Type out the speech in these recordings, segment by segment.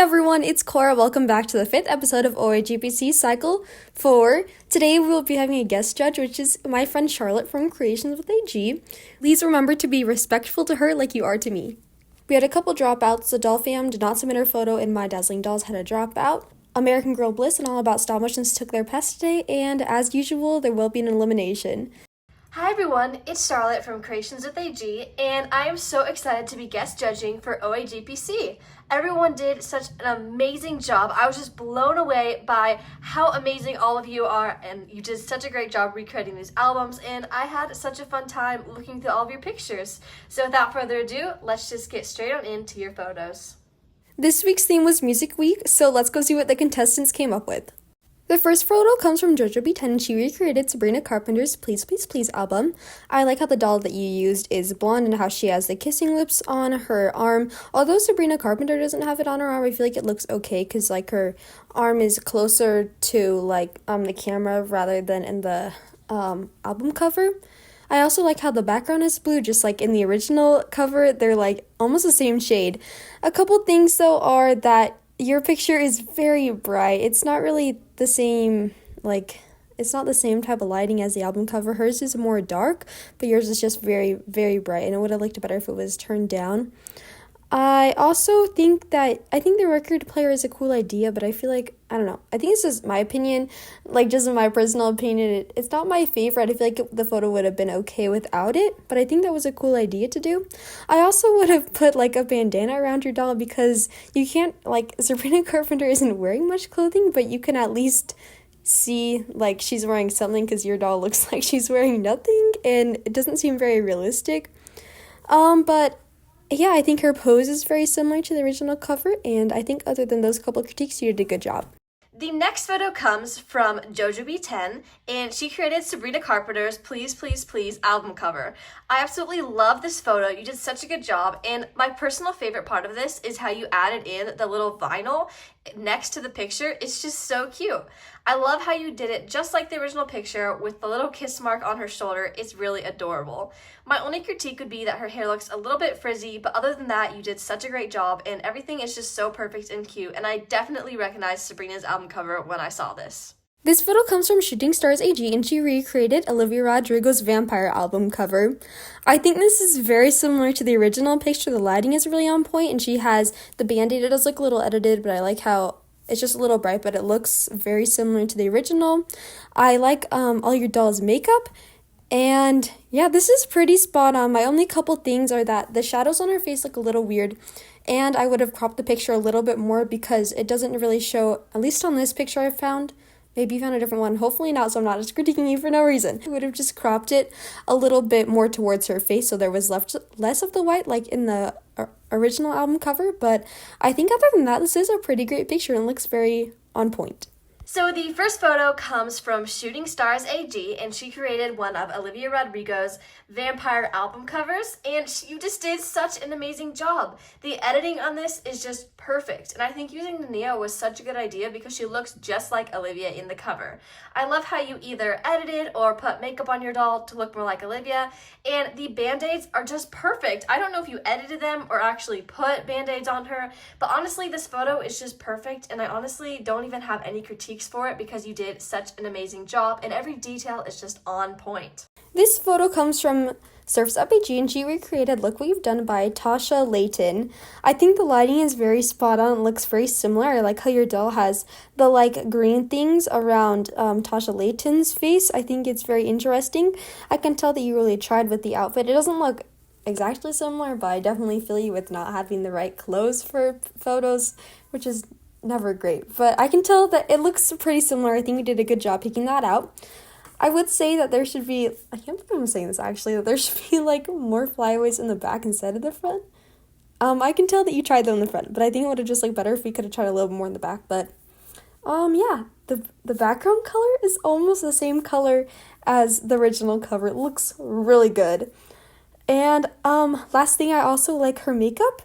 everyone, it's Cora. Welcome back to the 5th episode of OAGPC Cycle 4. Today we will be having a guest judge, which is my friend Charlotte from Creations with AG. Please remember to be respectful to her like you are to me. We had a couple dropouts. The Doll Fam did not submit her photo, and My Dazzling Dolls had a dropout. American Girl Bliss and All About Stop Motions took their pass today, and as usual, there will be an elimination. Hi everyone, it's Charlotte from Creations with AG, and I am so excited to be guest judging for OAGPC. Everyone did such an amazing job. I was just blown away by how amazing all of you are, and you did such a great job recreating these albums, and I had such a fun time looking through all of your pictures. So without further ado, let's just get straight on into your photos. This week's theme was Music Week, so let's go see what the contestants came up with. The first photo comes from OAGPC, and she recreated Sabrina Carpenter's Please Please Please album. I like how the doll that you used is blonde and how she has the kissing lips on her arm. Although Sabrina Carpenter doesn't have it on her arm, I feel like it looks okay because her arm is closer to the camera rather than in the album cover. I also like how the background is blue, just like in the original cover. They're almost the same shade. A couple things though are that your picture is very bright. It's not really the same, it's not the same type of lighting as the album cover. Hers is more dark, but yours is just very, very bright, and I would have liked it better if it was turned down. I also think the record player is a cool idea, but I feel I don't know. I think it's just my opinion, just in my personal opinion, it's not my favorite. I feel like the photo would have been okay without it, but I think that was a cool idea to do. I also would have put a bandana around your doll because you can't, Sabrina Carpenter isn't wearing much clothing, but you can at least see she's wearing something because your doll looks like she's wearing nothing, and it doesn't seem very realistic. But yeah, I think her pose is very similar to the original cover, and I think other than those couple critiques, you did a good job. The next photo comes from OAGPC, and she created Sabrina Carpenter's Please Please Please album cover. I absolutely love this photo. You did such a good job, and my personal favorite part of this is how you added in the little vinyl next to the picture. It's just so cute. I love how you did it just like the original picture with the little kiss mark on her shoulder. It's really adorable. My only critique would be that her hair looks a little bit frizzy, but other than that, you did such a great job, and everything is just so perfect and cute, and I definitely recognized Sabrina's album cover when I saw this. This photo comes from Shooting Stars AG, and she recreated Olivia Rodrigo's Vampire album cover. I think this is very similar to the original picture. The lighting is really on point, and she has the band-aid. It does look a little edited, but I like how it's just a little bright, but it looks very similar to the original. I like all your doll's makeup, and yeah, this is pretty spot on. My only couple things are that the shadows on her face look a little weird, and I would have cropped the picture a little bit more because it doesn't really show, at least on this picture I found. Maybe you found a different one. Hopefully not, so I'm not just critiquing you for no reason. I would have just cropped it a little bit more towards her face so there was less of the white like in the original album cover. But I think other than that, this is a pretty great picture and looks very on point. So the first photo comes from Shooting Stars AG, and she created one of Olivia Rodrigo's Vampire album covers, and you just did such an amazing job. The editing on this is just perfect, and I think using the Neo was such a good idea because she looks just like Olivia in the cover. I love how you either edited or put makeup on your doll to look more like Olivia, and the band-aids are just perfect. I don't know if you edited them or actually put band-aids on her, but honestly, this photo is just perfect, and I honestly don't even have any critiques for it because you did such an amazing job, and every detail is just on point. This photo comes from Surf's Up AG, and she recreated Look What You've Done by Tasha Layton. I think the lighting is very spot on. It looks very similar. I like how your doll has the green things around Tasha Layton's face. I think it's very interesting. I can tell that you really tried with the outfit. It doesn't look exactly similar, but I definitely feel you with not having the right clothes for photos, which is never great. But I can tell that it looks pretty similar. I think you did a good job picking that out. I would say that there should be, I can't believe I'm saying this actually, that there should be more flyaways in the back instead of the front. I can tell that you tried them in the front, but I think it would have just looked better if we could have tried a little more in the back. But yeah, the background color is almost the same color as the original cover. It looks really good. And last thing, I also like her makeup.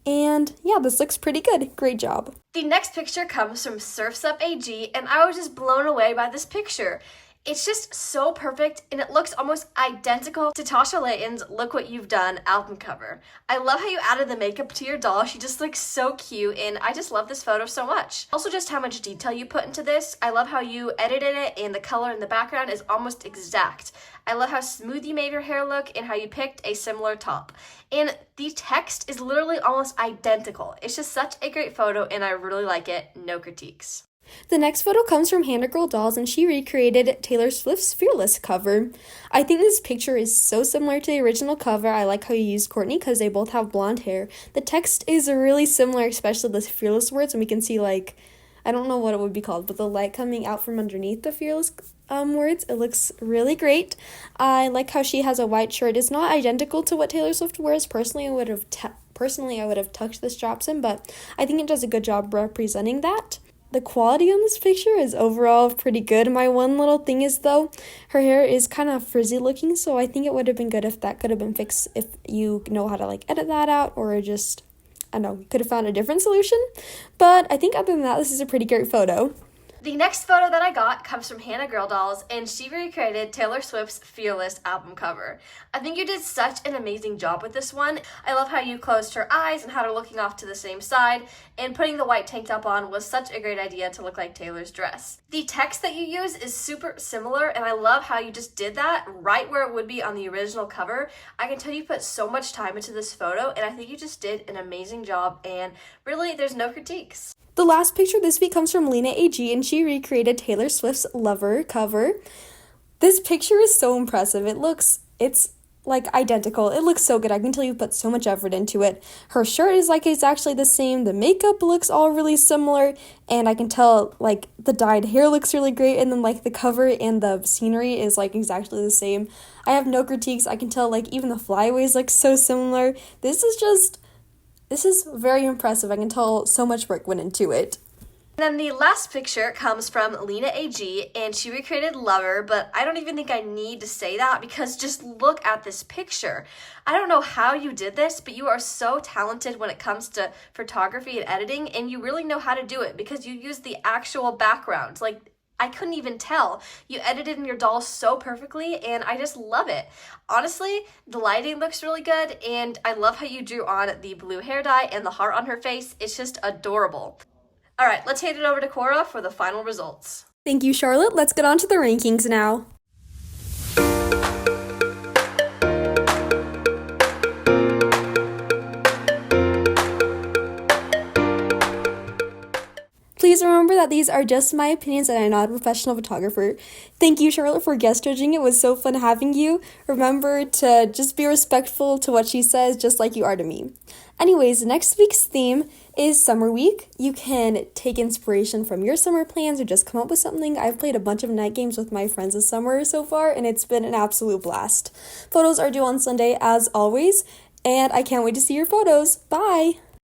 And yeah, this looks pretty good. Great job. The next picture comes from Surf's Up AG, and I was just blown away by this picture. It's just so perfect, and it looks almost identical to Tasha Layton's Look What You've Done album cover. I love how you added the makeup to your doll. She just looks so cute, and I just love this photo so much. Also, just how much detail you put into this. I love how you edited it, and the color in the background is almost exact. I love how smooth you made your hair look and how you picked a similar top. And the text is literally almost identical. It's just such a great photo, and I really like it. No critiques. The next photo comes from Hannah Girl Dolls, and she recreated Taylor Swift's Fearless cover. I think this picture is so similar to the original cover. I like how you used Courtney because they both have blonde hair. The text is really similar, especially the Fearless words, and we can see, like, I don't know what it would be called, but the light coming out from underneath the Fearless words. It looks really great. I like how she has a white shirt. It's not identical to what Taylor Swift wears. Personally, I would have tucked the straps in, but I think it does a good job representing that. The quality on this picture is overall pretty good. My one little thing is, though, her hair is kind of frizzy looking, so I think it would have been good if that could have been fixed, if you know how to, like, edit that out, or just, I don't know, could have found a different solution. But I think other than that, this is a pretty great photo. The next photo that I got comes from Hannah Girl Dolls, and she recreated Taylor Swift's Fearless album cover. I think you did such an amazing job with this one. I love how you closed her eyes and had her looking off to the same side, and putting the white tank top on was such a great idea to look like Taylor's dress. The text that you use is super similar, and I love how you just did that right where it would be on the original cover. I can tell you put so much time into this photo, and I think you just did an amazing job, and really, there's no critiques. The last picture this week comes from Lena AG, and she recreated Taylor Swift's Lover cover. This picture is so impressive. It's like identical. It looks so good. I can tell you put so much effort into it. Her shirt is like it's actually the same. The makeup looks all really similar, and I can tell like the dyed hair looks really great, and then like the cover and the scenery is like exactly the same. I have no critiques. I can tell like even the flyaways look so similar. This is very impressive. I can tell so much work went into it. And then the last picture comes from Lena AG, and she recreated Lover, but I don't even think I need to say that because just look at this picture. I don't know how you did this, but you are so talented when it comes to photography and editing, and you really know how to do it because you use the actual background. Like, I couldn't even tell. You edited in your doll so perfectly, and I just love it. Honestly, the lighting looks really good, and I love how you drew on the blue hair dye and the heart on her face. It's just adorable. All right, let's hand it over to Cora for the final results. Thank you, Charlotte. Let's get on to the rankings now. Please remember that these are just my opinions and I'm not a professional photographer. Thank you, Charlotte, for guest judging. It was so fun having you. Remember to just be respectful to what she says, just like you are to me. Anyways, next week's theme is Summer Week. You can take inspiration from your summer plans or just come up with something. I've played a bunch of night games with my friends this summer so far, and it's been an absolute blast. Photos are due on Sunday, as always, and I can't wait to see your photos. Bye!